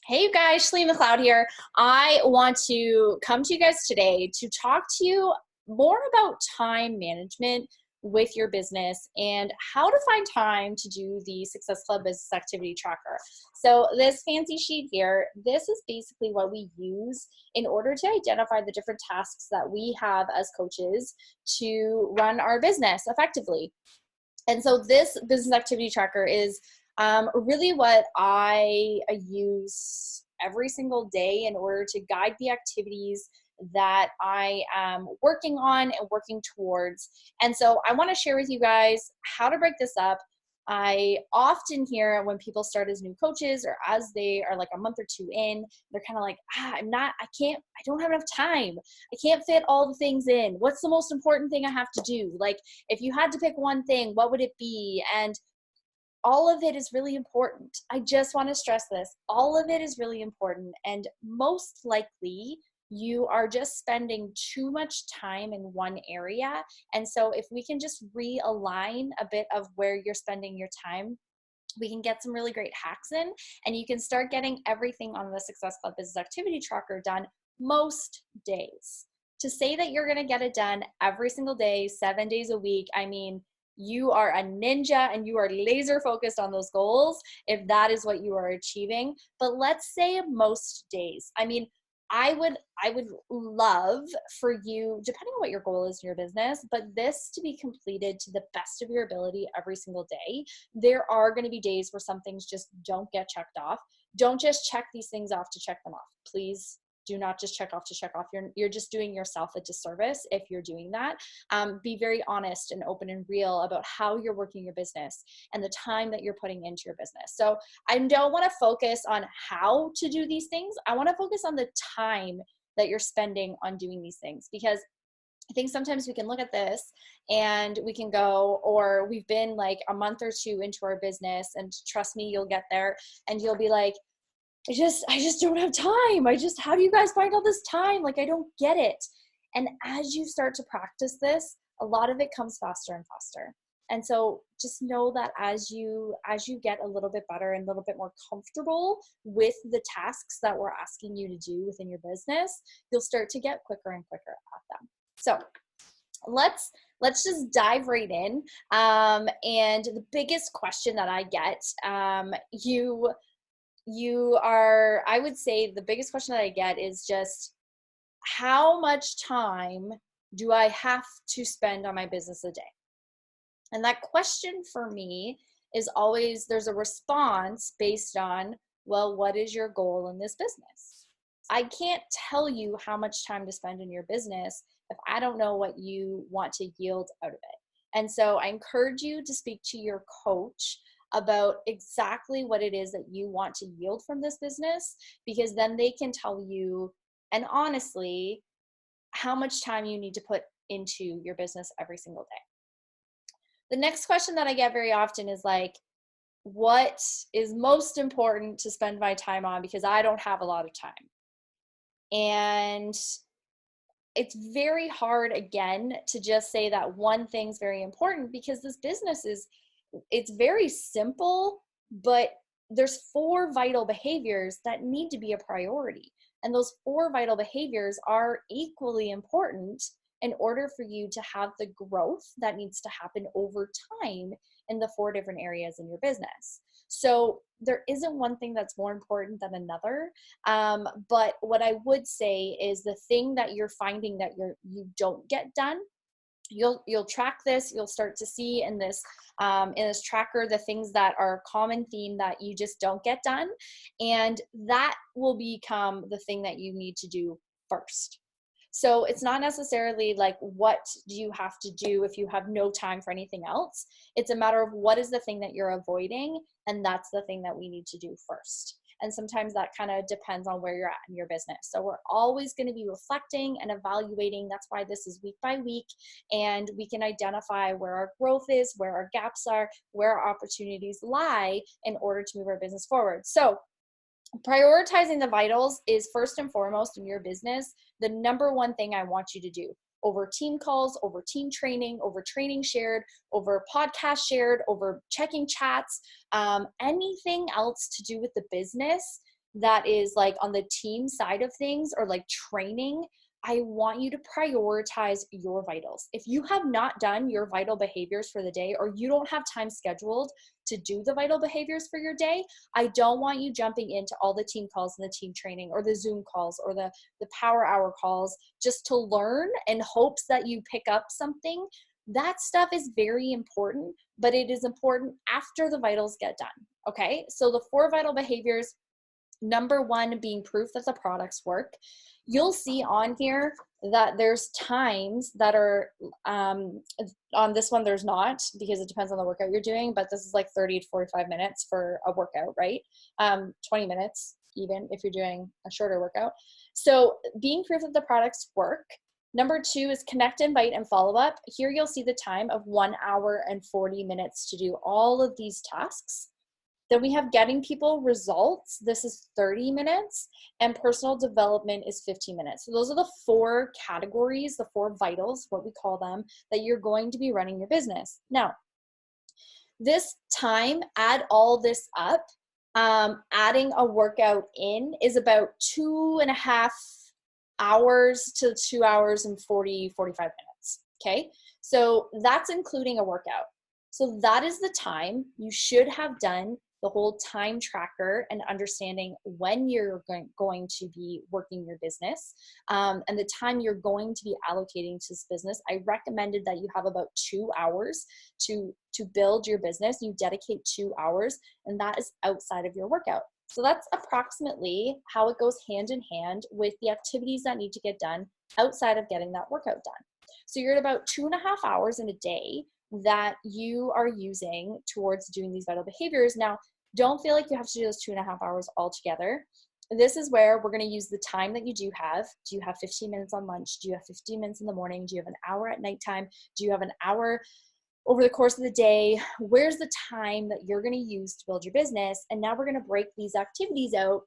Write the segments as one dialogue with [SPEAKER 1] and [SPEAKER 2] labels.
[SPEAKER 1] Hey you guys, Shalene McLeod here. I want to come to you guys today to talk to you more about time management with your business and how to find time to do the Success Club Business Activity Tracker. So this fancy sheet here, this is basically what we use in order to identify the different tasks that we have as coaches to run our business effectively. And so this business activity tracker is really what I use every single day in order to guide the activities that I am working on and working towards. And so I want to share with you guys how to break this up. I often hear when people start as new coaches or as they are like a month or two in, they're kind of like, I don't have enough time. I can't fit all the things in. What's the most important thing I have to do? Like, if you had to pick one thing, what would it be? And all of it is really important. I just want to stress this. All of it is really important. And most likely, you are just spending too much time in one area. And so, if we can just realign a bit of where you're spending your time, we can get some really great hacks in, and you can start getting everything on the Success Club Business Activity Tracker done most days. To say that you're going to get it done every single day, 7 days a week, I mean, you are a ninja and you are laser focused on those goals if that is what you are achieving. But let's say most days. I mean, I would love for you, depending on what your goal is in your business, but this to be completed to the best of your ability every single day. There are going to be days where some things just don't get checked off. Don't just check these things off to check them off. Please do not just check off to check off. You're just doing yourself a disservice if you're doing that. Be very honest and open and real about how you're working your business and the time that you're putting into your business. So I don't want to focus on how to do these things. I want to focus on the time that you're spending on doing these things, because I think sometimes we can look at this and we can go, or we've been like a month or two into our business, and trust me, you'll get there and you'll be like, I just don't have time. How do you guys find all this time? Like, I don't get it. And as you start to practice this, a lot of it comes faster and faster. And so just know that as you get a little bit better and a little bit more comfortable with the tasks that we're asking you to do within your business, you'll start to get quicker and quicker at them. So let's just dive right in. And the biggest question that I get, I would say the biggest question that I get is just, how much time do I have to spend on my business a day? And that question for me is always, there's a response based on, well, what is your goal in this business? I can't tell you how much time to spend in your business if I don't know what you want to yield out of it. And so I encourage you to speak to your coach about exactly what it is that you want to yield from this business, because then they can tell you, and honestly, how much time you need to put into your business every single day. The next question that I get very often is like, what is most important to spend my time on, because I don't have a lot of time. And it's very hard, again, to just say that one thing's very important, because this business it's very simple, but there's 4 vital behaviors that need to be a priority. And those 4 vital behaviors are equally important in order for you to have the growth that needs to happen over time in the 4 different areas in your business. So there isn't one thing that's more important than another. But what I would say is, the thing that you're finding that you don't get done, you'll track this. You'll start to see in this tracker the things that are a common theme that you just don't get done, and that will become the thing that you need to do first. So it's not necessarily like, what do you have to do if you have no time for anything else? It's a matter of, what is the thing that you're avoiding, and that's the thing that we need to do first. And sometimes that kind of depends on where you're at in your business. So we're always going to be reflecting and evaluating. That's why this is week by week. And we can identify where our growth is, where our gaps are, where our opportunities lie in order to move our business forward. So prioritizing the vitals is first and foremost in your business the number one thing I want you to do, over team calls, over team training, over training shared, over podcast shared, over checking chats, anything else to do with the business. that is like on the team side of things or like training, I want you to prioritize your vitals. If you have not done your vital behaviors for the day, or you don't have time scheduled to do the vital behaviors for your day, I don't want you jumping into all the team calls and the team training or the Zoom calls or the power hour calls just to learn in hopes that you pick up something. That stuff is very important, but it is important after the vitals get done. Okay, so the 4 vital behaviors, number 1 being proof that the products work. You'll see on here that there's times that are, on this one there's not, because it depends on the workout you're doing, but this is like 30 to 45 minutes for a workout, right? 20 minutes even if you're doing a shorter workout. So being proof that the products work. Number 2 is connect, invite, and follow up. Here you'll see the time of 1 hour and 40 minutes to do all of these tasks. Then we have getting people results. This is 30 minutes, and personal development is 15 minutes. So those are the 4 categories, the 4 vitals, what we call them, that you're going to be running your business. Now, this time, add all this up, adding a workout in is about 2.5 hours to 2 hours and 45 minutes. Okay. So that's including a workout. So that is the time you should have done the whole time tracker and understanding when you're going to be working your business, and the time you're going to be allocating to this business. I recommended that you have about 2 hours to build your business. You dedicate 2 hours, and that is outside of your workout. So that's approximately how it goes hand in hand with the activities that need to get done outside of getting that workout done. So you're at about 2.5 hours in a day that you are using towards doing these vital behaviors. Now, don't feel like you have to do those 2.5 hours all together. This is where we're going to use the time that you do have. Do you have 15 minutes on lunch? Do you have 15 minutes in the morning? Do you have an hour at nighttime? Do you have an hour over the course of the day? Where's the time that you're going to use to build your business? And now we're going to break these activities out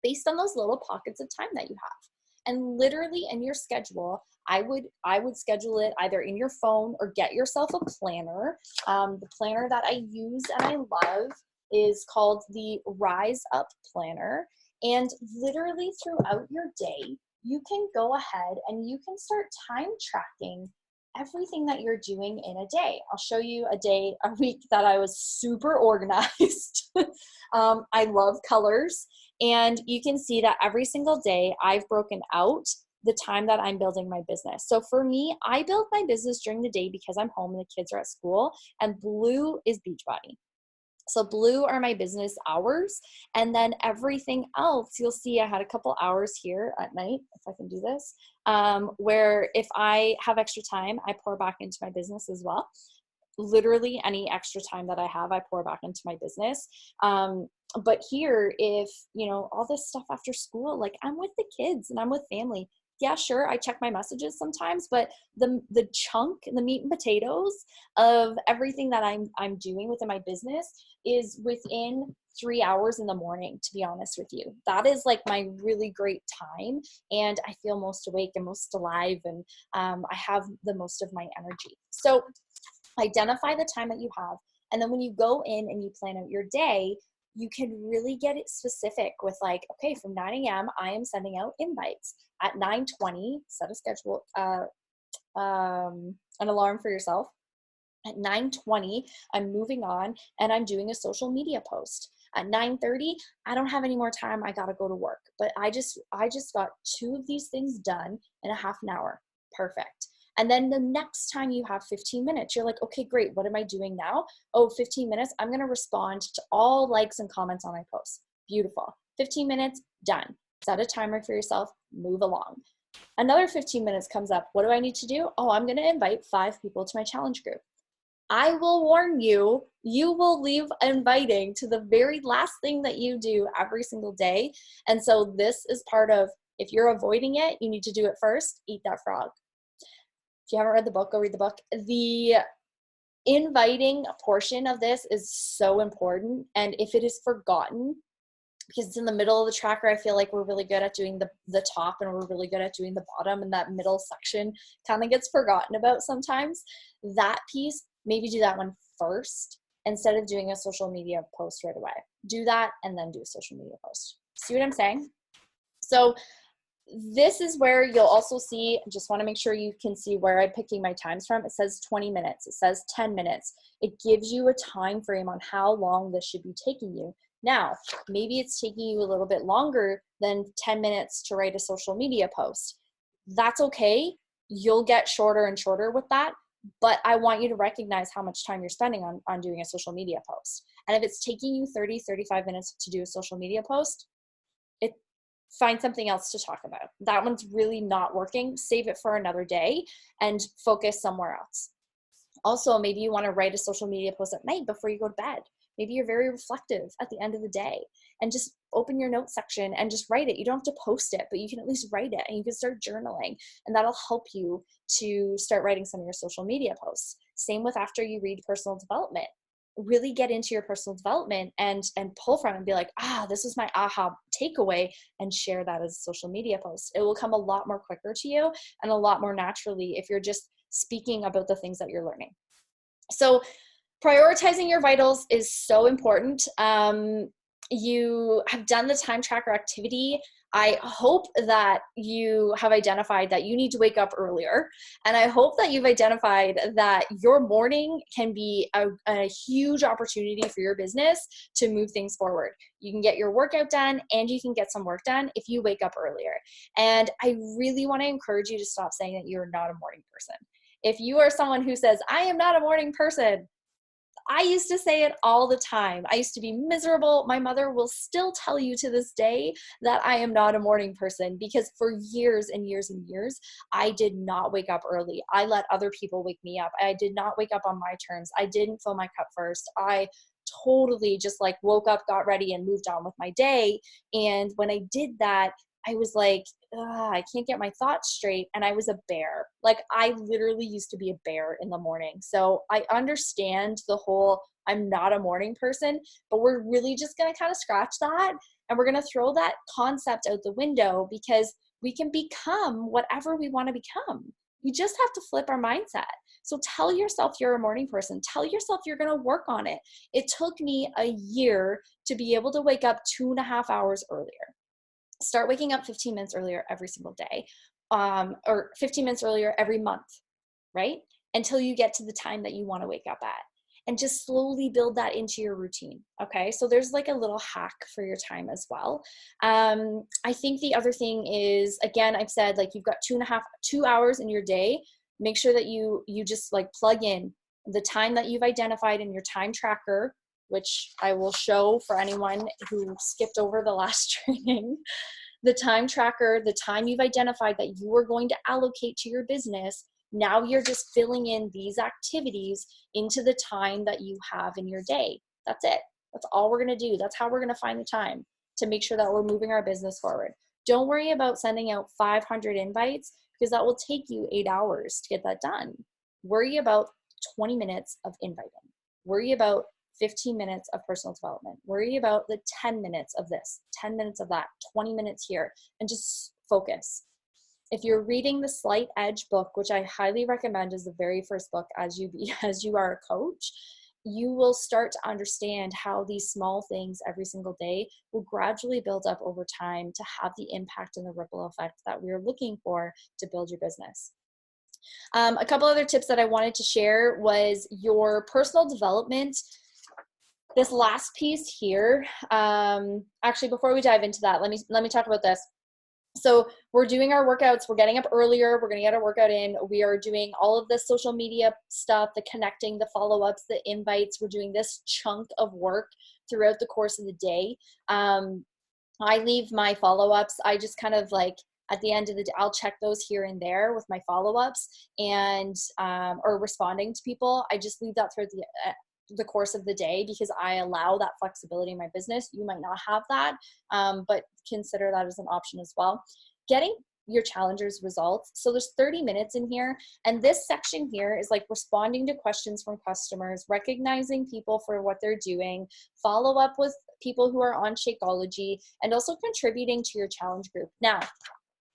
[SPEAKER 1] based on those little pockets of time that you have. And literally in your schedule, I would schedule it either in your phone or get yourself a planner. The planner that I use and I love is called the Rise Up Planner. And literally throughout your day, you can go ahead and you can start time tracking everything that you're doing in a day. I'll show you a week that I was super organized. I love colors, and you can see that every single day I've broken out the time that I'm building my business. So for me, I build my business during the day because I'm home and the kids are at school, and blue is Beachbody. So blue are my business hours. And then everything else, you'll see I had a couple hours here at night, if I can do this, where if I have extra time, I pour back into my business as well. Literally any extra time that I have, I pour back into my business. But here, if, all this stuff after school, like I'm with the kids and I'm with family. Yeah, sure, I check my messages sometimes, but the chunk, the meat and potatoes of everything that I'm doing within my business is within 3 hours in the morning, to be honest with you. That is like my really great time, and I feel most awake and most alive, and I have the most of my energy. So identify the time that you have, and then when you go in and you plan out your day, you can really get it specific with like, okay, from 9 a.m. I am sending out invites. At 9:20, set a schedule, an alarm for yourself. At 9:20, I'm moving on and I'm doing a social media post. At 9:30, I don't have any more time. I got to go to work. But I just got 2 of these things done in a half an hour. Perfect. And then the next time you have 15 minutes, you're like, okay, great. What am I doing now? Oh, 15 minutes. I'm going to respond to all likes and comments on my posts. Beautiful. 15 minutes, done. Set a timer for yourself. Move along. Another 15 minutes comes up. What do I need to do? Oh, I'm going to invite 5 people to my challenge group. I will warn you, you will leave inviting to the very last thing that you do every single day. And so this is part of, if you're avoiding it, you need to do it first. Eat that frog. If you haven't read the book, go read the book. The inviting portion of this is so important. And if it is forgotten, because it's in the middle of the tracker, I feel like we're really good at doing the top and we're really good at doing the bottom, and that middle section kind of gets forgotten about sometimes. That piece, maybe do that one first instead of doing a social media post right away. do that, and then do a social media post. See what I'm saying? So this is where you'll also see, just want to make sure you can see where I'm picking my times from. It says 20 minutes. It says 10 minutes. It gives you a time frame on how long this should be taking you. Now, maybe it's taking you a little bit longer than 10 minutes to write a social media post. That's okay. You'll get shorter and shorter with that. But I want you to recognize how much time you're spending on doing a social media post. And if it's taking you 30, 35 minutes to do a social media post, find something else to talk about. That one's really not working. Save it for another day and focus somewhere else. Also, maybe you want to write a social media post at night before you go to bed. Maybe you're very reflective at the end of the day, and just open your notes section and just write it. You don't have to post it, but you can at least write it, and you can start journaling, and that'll help you to start writing some of your social media posts. Same with after you read personal development. Really get into your personal development and pull from it and be like, this is my aha takeaway, and share that as a social media post. It will come a lot more quicker to you and a lot more naturally if you're just speaking about the things that you're learning. So prioritizing your vitals is so important. You have done the time tracker activity. I hope that you have identified that you need to wake up earlier. And I hope that you've identified that your morning can be a huge opportunity for your business to move things forward. You can get your workout done and you can get some work done if you wake up earlier. And I really want to encourage you to stop saying that you're not a morning person. If you are someone who says, I am not a morning person, I used to say it all the time. I used to be miserable. My mother will still tell you to this day that I am not a morning person, because for years and years and years, I did not wake up early. I let other people wake me up. I did not wake up on my terms. I didn't fill my cup first. I totally just like woke up, got ready, and moved on with my day. And when I did that, I was like, I can't get my thoughts straight. And I was a bear. Like, I literally used to be a bear in the morning. So I understand the whole, I'm not a morning person, but we're really just going to kind of scratch that. And we're going to throw that concept out the window, because we can become whatever we want to become. We just have to flip our mindset. So tell yourself you're a morning person. Tell yourself you're going to work on it. It took me a year to be able to wake up 2.5 hours earlier. Start waking up 15 minutes earlier every single day, or 15 minutes earlier every month, right? Until you get to the time that you want to wake up at, and just slowly build that into your routine. Okay. So there's like a little hack for your time as well. I think the other thing is, again, I've said, like, you've got 2 hours in your day. Make sure that you just like plug in the time that you've identified in your time tracker, which I will show for anyone who skipped over the last training. The time tracker, the time you've identified that you are going to allocate to your business. Now you're just filling in these activities into the time that you have in your day. That's it. That's all we're going to do. That's how we're going to find the time to make sure that we're moving our business forward. Don't worry about sending out 500 invites, because that will take you 8 hours to get that done. Worry about 20 minutes of inviting. Worry about 15 minutes of personal development. Worry about the 10 minutes of this, 10 minutes of that, 20 minutes here, and just focus. If you're reading the Slight Edge book, which I highly recommend as the very first book as you are a coach, you will start to understand how these small things every single day will gradually build up over time to have the impact and the ripple effect that we're looking for to build your business. A couple other tips that I wanted to share was your personal development. This last piece here, actually, before we dive into that, let me talk about this. So we're doing our workouts. We're getting up earlier. We're going to get our workout in. We are doing all of the social media stuff, the connecting, the follow-ups, the invites. We're doing this chunk of work throughout the course of the day. I leave my follow-ups. I just kind of like, at the end of the day, I'll check those here and there with my follow-ups and or responding to people. I just leave that throughout the course of the day, because I allow that flexibility in my business. You might not have that, but consider that as an option as well. Getting your challengers results. So there's 30 minutes in here, and this section here is like responding to questions from customers, recognizing people for what they're doing, follow up with people who are on Shakeology, and also contributing to your challenge group. Now,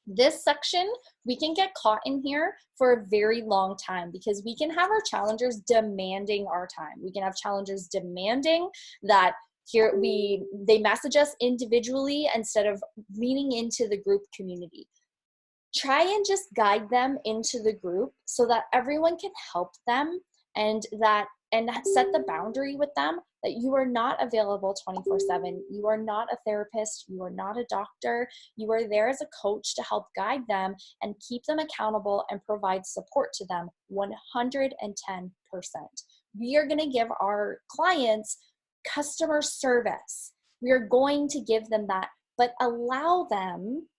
[SPEAKER 1] this section, we can get caught in here for a very long time, because we can have our challengers demanding our time. We can have challengers demanding that They message us individually instead of leaning into the group community. Try and just guide them into the group so that everyone can help them, and set the boundary with them that you are not available 24/7. You are not a therapist. You are not a doctor. You are there as a coach to help guide them and keep them accountable and provide support to them 110%. We are going to give our clients customer service. We are going to give them that, but allow them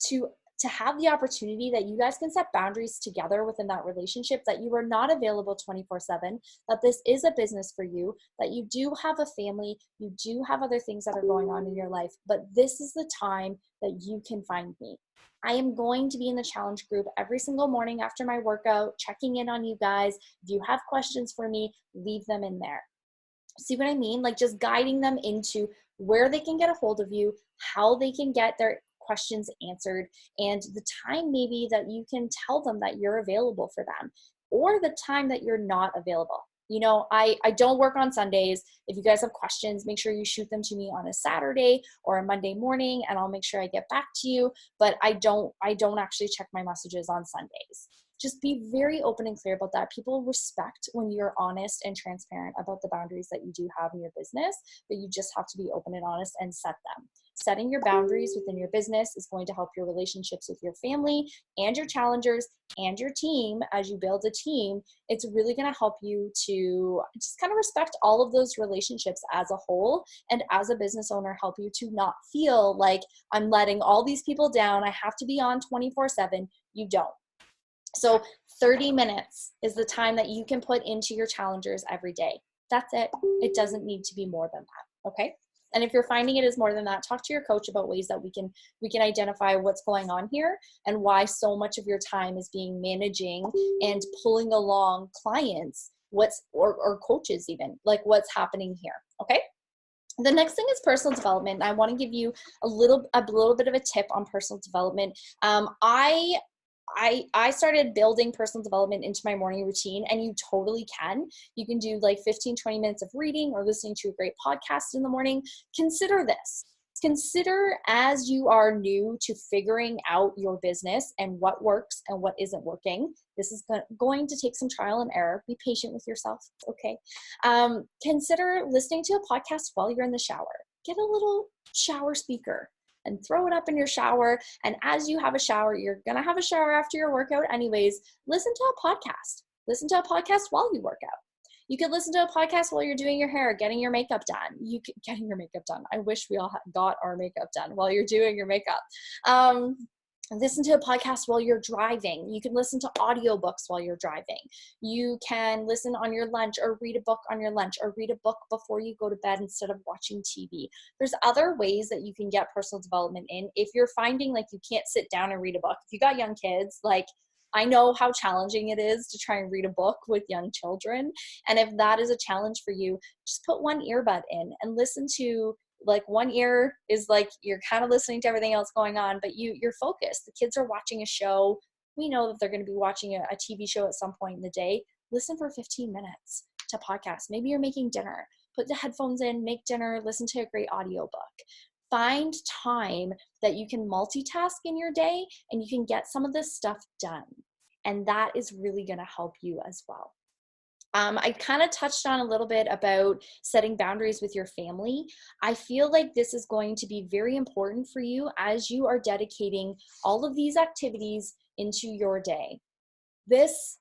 [SPEAKER 1] to have the opportunity that you guys can set boundaries together within that relationship, that you are not available 24/7, that this is a business for you, that you do have a family, you do have other things that are going on in your life, but this is the time that you can find me. I am going to be in the challenge group every single morning after my workout, checking in on you guys. If you have questions for me, leave them in there. See what I mean? Like, just guiding them into where they can get a hold of you, how they can get their questions answered, and the time maybe that you can tell them that you're available for them, or the time that you're not available. I don't work on Sundays. If you guys have questions, make sure you shoot them to me on a Saturday or a Monday morning, and I'll make sure I get back to you. But I don't actually check my messages on Sundays. Just be very open and clear about that. People respect when you're honest and transparent about the boundaries that you do have in your business, but you just have to be open and honest and set them. Setting your boundaries within your business is going to help your relationships with your family and your challengers and your team. As you build a team, it's really going to help you to just kind of respect all of those relationships as a whole, and as a business owner, help you to not feel like I'm letting all these people down. I have to be on 24/7. You don't. So 30 minutes is the time that you can put into your challengers every day. That's it. It doesn't need to be more than that. Okay. And if you're finding it is more than that, talk to your coach about ways that we can identify what's going on here and why so much of your time is being managing and pulling along clients, or coaches even, like what's happening here. Okay. The next thing is personal development. I want to give you a little bit of a tip on personal development. I started building personal development into my morning routine, and you totally can. You can do like 15-20 minutes of reading or listening to a great podcast in the morning. Consider this. Consider, as you are new to figuring out your business and what works and what isn't working. This is going to take some trial and error. Be patient with yourself, okay? Consider listening to a podcast while you're in the shower. Get a little shower speaker and throw it up in your shower. And as you have a shower, you're going to have a shower after your workout anyways. Listen to a podcast. Listen to a podcast while you work out. You could listen to a podcast while you're doing your hair, getting your makeup done. Getting your makeup done. I wish we all got our makeup done while you're doing your makeup. Listen to a podcast while you're driving. You can listen to audiobooks while you're driving. You can listen on your lunch, or read a book on your lunch, or read a book before you go to bed instead of watching TV. There's other ways that you can get personal development in. If you're finding like you can't sit down and read a book, if you got young kids, like I know how challenging it is to try and read a book with young children. And if that is a challenge for you, just put one earbud in and listen to, like, one ear is like you're kind of listening to everything else going on, but you're focused. The kids are watching a show. We know that they're going to be watching a TV show at some point in the day. Listen for 15 minutes to podcast. Maybe you're making dinner. Put the headphones in, make dinner, listen to a great audiobook. Find time that you can multitask in your day and you can get some of this stuff done. And that is really going to help you as well. I kind of touched on a little bit about setting boundaries with your family. I feel like this is going to be very important for you as you are dedicating all of these activities into your day. This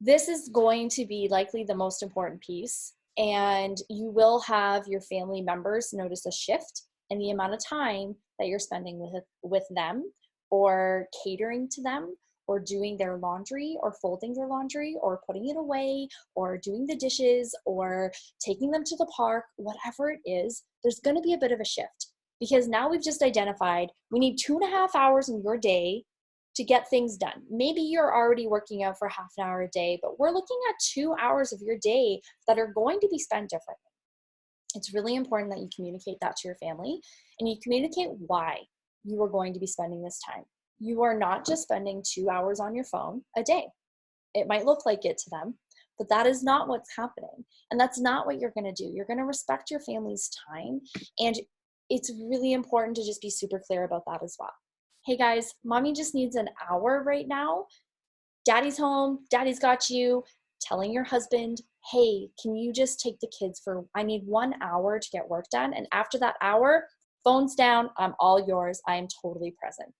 [SPEAKER 1] is going to be likely the most important piece, and you will have your family members notice a shift in the amount of time that you're spending with them, or catering to them, or doing their laundry, or folding their laundry, or putting it away, or doing the dishes, or taking them to the park. Whatever it is, there's going to be a bit of a shift, because now we've just identified we need 2.5 hours in your day to get things done. Maybe you're already working out for half an hour a day, but we're looking at 2 hours of your day that are going to be spent differently. It's really important that you communicate that to your family, and you communicate why you are going to be spending this time. You are not just spending 2 hours on your phone a day. It might look like it to them, but that is not what's happening. And that's not what you're going to do. You're going to respect your family's time. And it's really important to just be super clear about that as well. Hey guys, mommy just needs an hour right now. Daddy's home, daddy's got you. Telling your husband, hey, can you just take the kids I need 1 hour to get work done. And after that hour, phone's down, I'm all yours. I am totally present.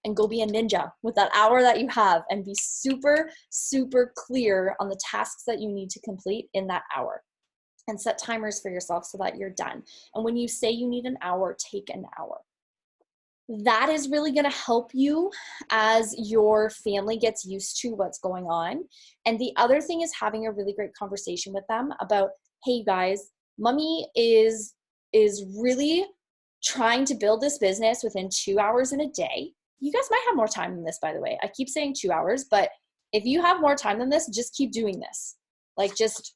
[SPEAKER 1] And go be a ninja with that hour that you have and be super, super clear on the tasks that you need to complete in that hour. And set timers for yourself so that you're done. And when you say you need an hour, take an hour. That is really going to help you as your family gets used to what's going on. And the other thing is having a really great conversation with them about, hey guys, mommy is really trying to build this business within 2 hours in a day. You guys might have more time than this, by the way. I keep saying 2 hours, but if you have more time than this, just keep doing this. Like, just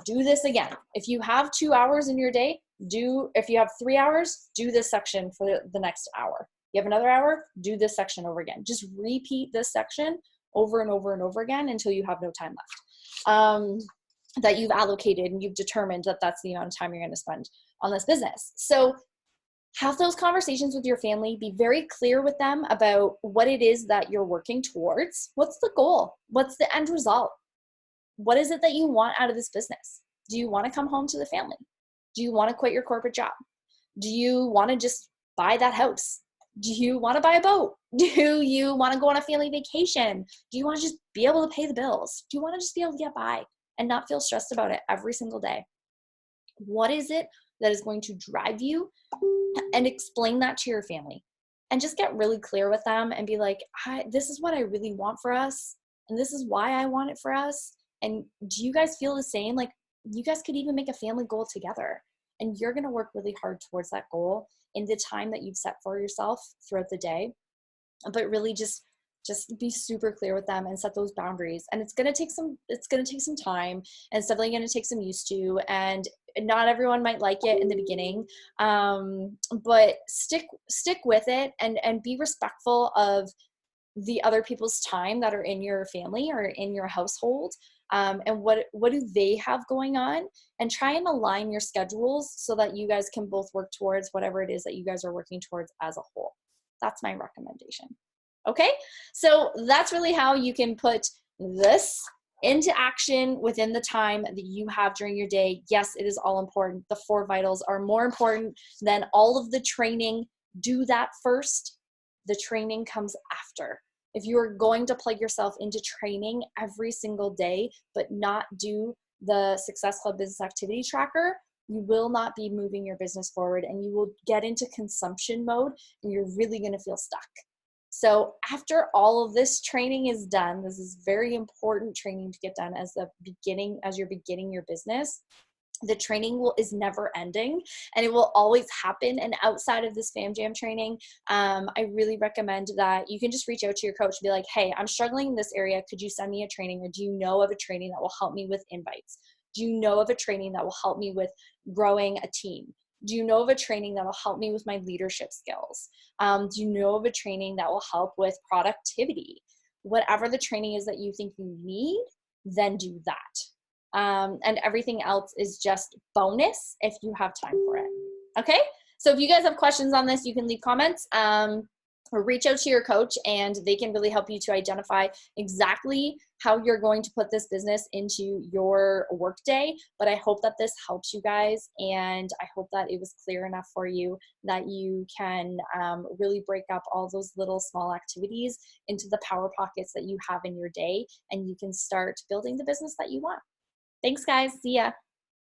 [SPEAKER 1] do this again. If you have 2 hours in your day, if you have 3 hours, do this section for the next hour. You have another hour, do this section over again. Just repeat this section over and over and over again until you have no time left that you've allocated and you've determined that that's the amount of time you're going to spend on this business. So have those conversations with your family. Be very clear with them about what it is that you're working towards. What's the goal? What's the end result? What is it that you want out of this business? Do you want to come home to the family? Do you want to quit your corporate job? Do you want to just buy that house? Do you want to buy a boat? Do you want to go on a family vacation? Do you want to just be able to pay the bills? Do you want to just be able to get by and not feel stressed about it every single day? What is it that is going to drive you? And explain that to your family. And just get really clear with them and be like, this is what I really want for us. And this is why I want it for us. And do you guys feel the same? Like, you guys could even make a family goal together. And you're going to work really hard towards that goal in the time that you've set for yourself throughout the day. But really just be super clear with them and set those boundaries. And it's going to take some time, and it's definitely going to take some used to, and not everyone might like it in the beginning. But stick with it and be respectful of the other people's time that are in your family or in your household. And what do they have going on, and try and align your schedules so that you guys can both work towards whatever it is that you guys are working towards as a whole. That's my recommendation. Okay, so that's really how you can put this into action within the time that you have during your day. Yes, it is all important. The 4 vitals are more important than all of the training. Do that first. The training comes after. If you are going to plug yourself into training every single day, but not do the Success Club Business Activity Tracker, you will not be moving your business forward, and you will get into consumption mode, and you're really going to feel stuck. So after all of this training is done, this is very important training to get done as you're beginning your business. The training is never ending, and it will always happen. And outside of this Fam Jam training, I really recommend that you can just reach out to your coach and be like, hey, I'm struggling in this area. Could you send me a training? Or do you know of a training that will help me with invites? Do you know of a training that will help me with growing a team? Do you know of a training that will help me with my leadership skills? Do you know of a training that will help with productivity? Whatever the training is that you think you need, then do that. And everything else is just bonus if you have time for it. Okay? So if you guys have questions on this, you can leave comments. Or reach out to your coach, and they can really help you to identify exactly how you're going to put this business into your workday. But I hope that this helps you guys, and I hope that it was clear enough for you that you can really break up all those little small activities into the power pockets that you have in your day, and you can start building the business that you want. Thanks, guys. See ya.